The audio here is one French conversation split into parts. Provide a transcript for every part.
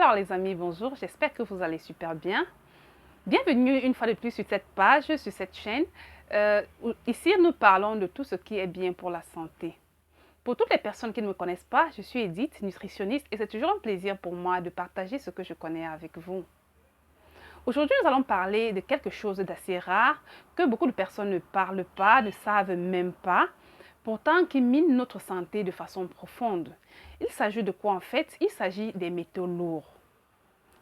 Alors les amis, bonjour, j'espère que vous allez super bien. Bienvenue une fois de plus sur cette page, sur cette chaîne. Ici, nous parlons de tout ce qui est bien pour la santé. Pour toutes les personnes qui ne me connaissent pas, je suis Edith, nutritionniste, et c'est toujours un plaisir pour moi de partager ce que je connais avec vous. Aujourd'hui, nous allons parler de quelque chose d'assez rare, que beaucoup de personnes ne parlent pas, ne savent même pas, pourtant qui mine notre santé de façon profonde. Il s'agit de quoi en fait? Il s'agit des métaux lourds.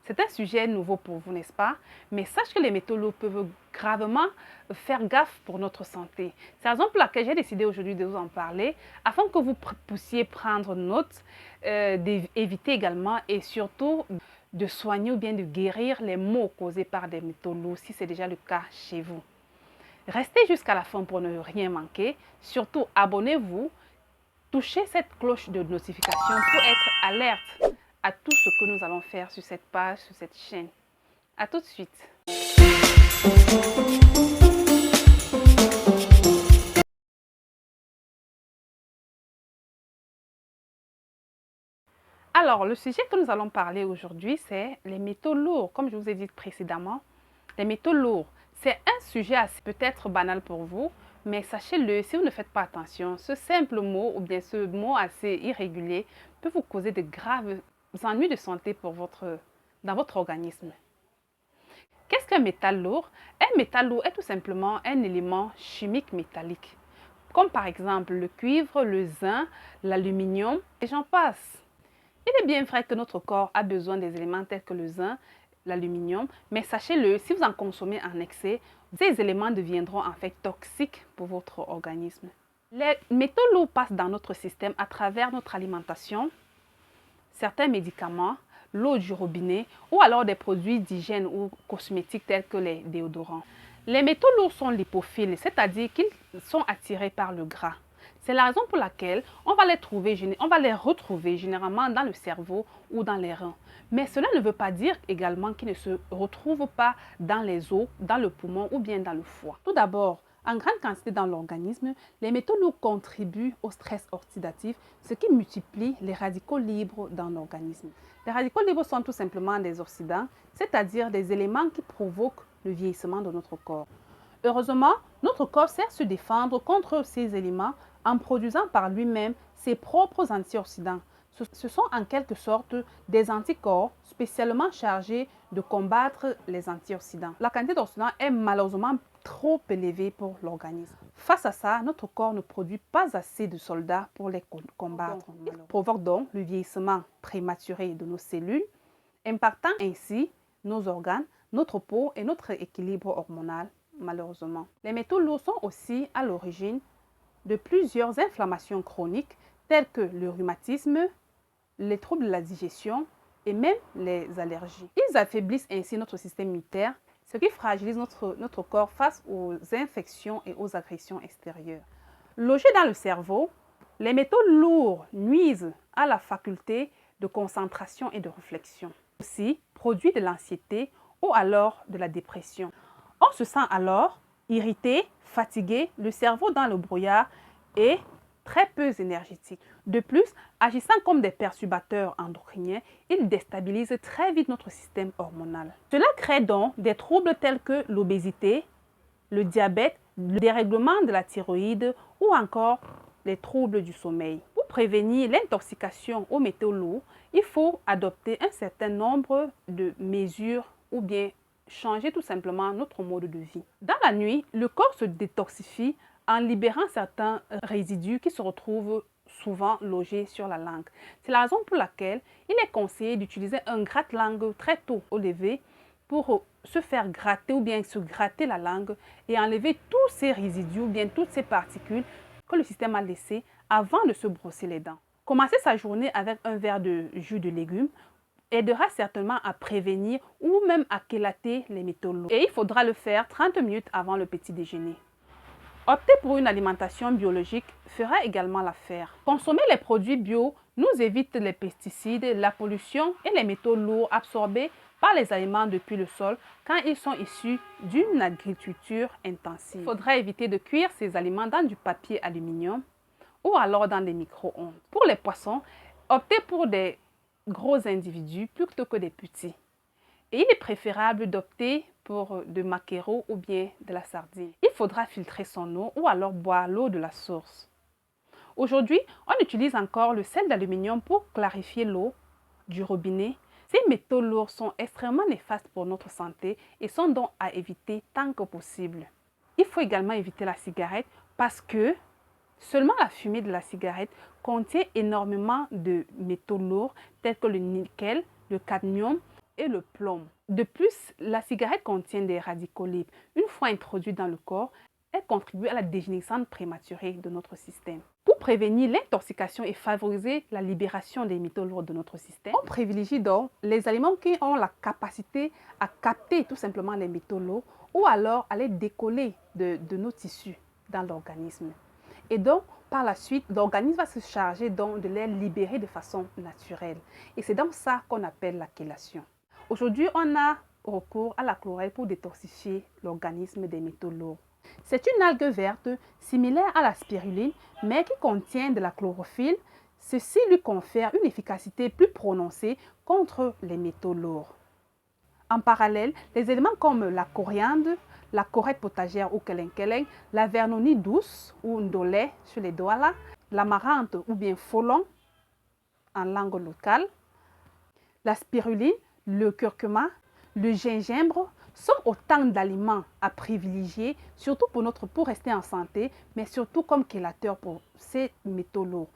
C'est un sujet nouveau pour vous, n'est-ce pas? Mais sache que les métaux lourds peuvent gravement faire gaffe pour notre santé. C'est la raison pour laquelle j'ai décidé aujourd'hui de vous en parler, afin que vous puissiez prendre note, d'éviter également et surtout de soigner ou bien de guérir les maux causés par des métaux lourds, si c'est déjà le cas chez vous. Restez jusqu'à la fin pour ne rien manquer. Surtout, abonnez-vous, touchez cette cloche de notification pour être alerte à tout ce que nous allons faire sur cette page, sur cette chaîne. À tout de suite. Alors, le sujet que nous allons parler aujourd'hui, c'est les métaux lourds. Comme je vous ai dit précédemment, les métaux lourds, c'est un sujet assez peut-être banal pour vous, mais sachez-le, si vous ne faites pas attention, ce simple mot ou bien ce mot assez irrégulier peut vous causer de graves ennuis de santé dans votre organisme. Qu'est-ce qu'un métal lourd? Un métal lourd est tout simplement un élément chimique métallique, comme par exemple le cuivre, le zinc, l'aluminium, et j'en passe. Il est bien vrai que notre corps a besoin des éléments tels que le zinc, l'aluminium, mais sachez-le, si vous en consommez en excès, ces éléments deviendront en fait toxiques pour votre organisme. Les métaux lourds passent dans notre système à travers notre alimentation, certains médicaments, l'eau du robinet ou alors des produits d'hygiène ou cosmétiques tels que les déodorants. Les métaux lourds sont lipophiles, c'est-à-dire qu'ils sont attirés par le gras. C'est la raison pour laquelle on va les retrouver généralement dans le cerveau ou dans les reins. Mais cela ne veut pas dire également qu'ils ne se retrouvent pas dans les os, dans le poumon ou bien dans le foie. Tout d'abord, en grande quantité dans l'organisme, les métaux lourds contribuent au stress oxydatif, ce qui multiplie les radicaux libres dans l'organisme. Les radicaux libres sont tout simplement des oxydants, c'est-à-dire des éléments qui provoquent le vieillissement de notre corps. Heureusement, notre corps sait se défendre contre ces éléments en produisant par lui-même ses propres antioxydants. Ce sont en quelque sorte des anticorps spécialement chargés de combattre les antioxydants. La quantité d'oxydants est malheureusement trop élevée pour l'organisme. Face à ça, notre corps ne produit pas assez de soldats pour les combattre. Il provoque donc le vieillissement prématuré de nos cellules, impactant ainsi nos organes, notre peau et notre équilibre hormonal, malheureusement. Les métaux lourds sont aussi à l'origine de plusieurs inflammations chroniques telles que le rhumatisme, les troubles de la digestion et même les allergies. Ils affaiblissent ainsi notre système immunitaire, ce qui fragilise notre corps face aux infections et aux agressions extérieures. Logés dans le cerveau, les métaux lourds nuisent à la faculté de concentration et de réflexion. Aussi, produisent de l'anxiété ou alors de la dépression. On se sent alors irrité, fatigué, le cerveau dans le brouillard et très peu énergétique. De plus, agissant comme des perturbateurs endocriniens, ils déstabilisent très vite notre système hormonal. Cela crée donc des troubles tels que l'obésité, le diabète, le dérèglement de la thyroïde ou encore les troubles du sommeil. Pour prévenir l'intoxication aux métaux lourds, il faut adopter un certain nombre de mesures ou bien changer tout simplement notre mode de vie. Dans la nuit, le corps se détoxifie en libérant certains résidus qui se retrouvent souvent logés sur la langue. C'est la raison pour laquelle il est conseillé d'utiliser un gratte-langue très tôt au lever pour se faire gratter ou bien se gratter la langue et enlever tous ces résidus ou bien toutes ces particules que le système a laissées avant de se brosser les dents. Commencer sa journée avec un verre de jus de légumes aidera certainement à prévenir ou même à chélater les métaux lourds. Et il faudra le faire 30 minutes avant le petit déjeuner. Opter pour une alimentation biologique fera également l'affaire. Consommer les produits bio nous évite les pesticides, la pollution et les métaux lourds absorbés par les aliments depuis le sol quand ils sont issus d'une agriculture intensive. Il faudra éviter de cuire ces aliments dans du papier aluminium ou alors dans des micro-ondes. Pour les poissons, optez pour des gros individus plutôt que des petits. Et il est préférable d'opter pour de maquereau ou bien de la sardine. Il faudra filtrer son eau ou alors boire l'eau de la source. Aujourd'hui, on utilise encore le sel d'aluminium pour clarifier l'eau du robinet. Ces métaux lourds sont extrêmement néfastes pour notre santé et sont donc à éviter tant que possible. Il faut également éviter la cigarette parce que seulement la fumée de la cigarette contient énormément de métaux lourds tels que le nickel, le cadmium et le plomb. De plus, la cigarette contient des radicaux libres. Une fois introduite dans le corps, elle contribue à la dégénérescence prématurée de notre système. Pour prévenir l'intoxication et favoriser la libération des métaux lourds de notre système, on privilégie donc les aliments qui ont la capacité à capter tout simplement les métaux lourds ou alors à les décoller de nos tissus dans l'organisme. Et donc, par la suite, l'organisme va se charger donc de les libérer de façon naturelle. Et c'est donc ça qu'on appelle la chélation. Aujourd'hui, on a recours à la chlorelle pour détoxifier l'organisme des métaux lourds. C'est une algue verte similaire à la spiruline, mais qui contient de la chlorophylle. Ceci lui confère une efficacité plus prononcée contre les métaux lourds. En parallèle, les éléments comme la coriandre, la corette potagère ou keleng, la vernonie douce ou ndolé sur les douala, l'amarante ou bien folon en langue locale, la spiruline, le curcuma, le gingembre sont autant d'aliments à privilégier, surtout pour rester en santé, mais surtout comme chélateur pour ces métaux lourds,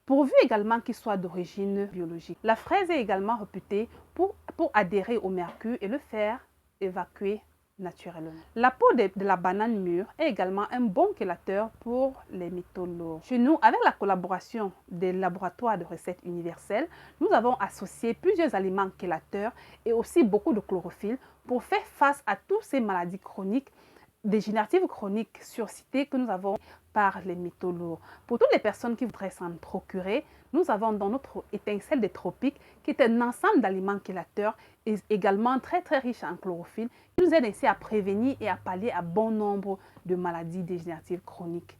pourvu également qu'ils soient d'origine biologique. La fraise est également réputée pour adhérer au mercure et le faire évacuer naturellement. La peau de la banane mûre est également un bon chélateur pour les métaux lourds. Chez nous, avec la collaboration des laboratoires de recettes universelles, nous avons associé plusieurs aliments chélateurs et aussi beaucoup de chlorophylle pour faire face à toutes ces maladies chroniques, dégénératives chroniques surcitées que nous avons par les métaux lourds. Pour toutes les personnes qui voudraient s'en procurer, nous avons dans notre étincelle des tropiques qui est un ensemble d'aliments chélateurs et également très riche en chlorophylle qui nous aide ainsi à prévenir et à pallier à bon nombre de maladies dégénératives chroniques.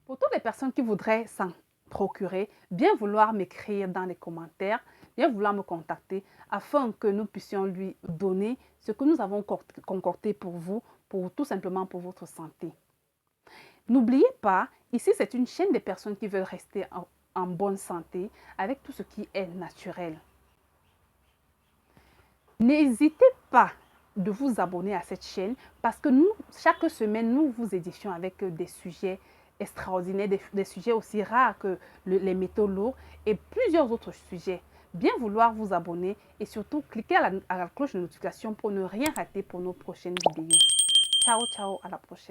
Pour toutes les personnes qui voudraient s'en procurer, bien vouloir m'écrire dans les commentaires, bien vouloir me contacter afin que nous puissions lui donner ce que nous avons concocté pour vous, tout simplement pour votre santé. N'oubliez pas, ici c'est une chaîne de personnes qui veulent rester en bonne santé avec tout ce qui est naturel. N'hésitez pas de vous abonner à cette chaîne parce que nous, chaque semaine, nous vous édifions avec des sujets extraordinaires, des sujets aussi rares que les métaux lourds et plusieurs autres sujets. Bien vouloir vous abonner et surtout cliquer à la cloche de notification pour ne rien rater pour nos prochaines vidéos. Ciao, ciao, à la prochaine.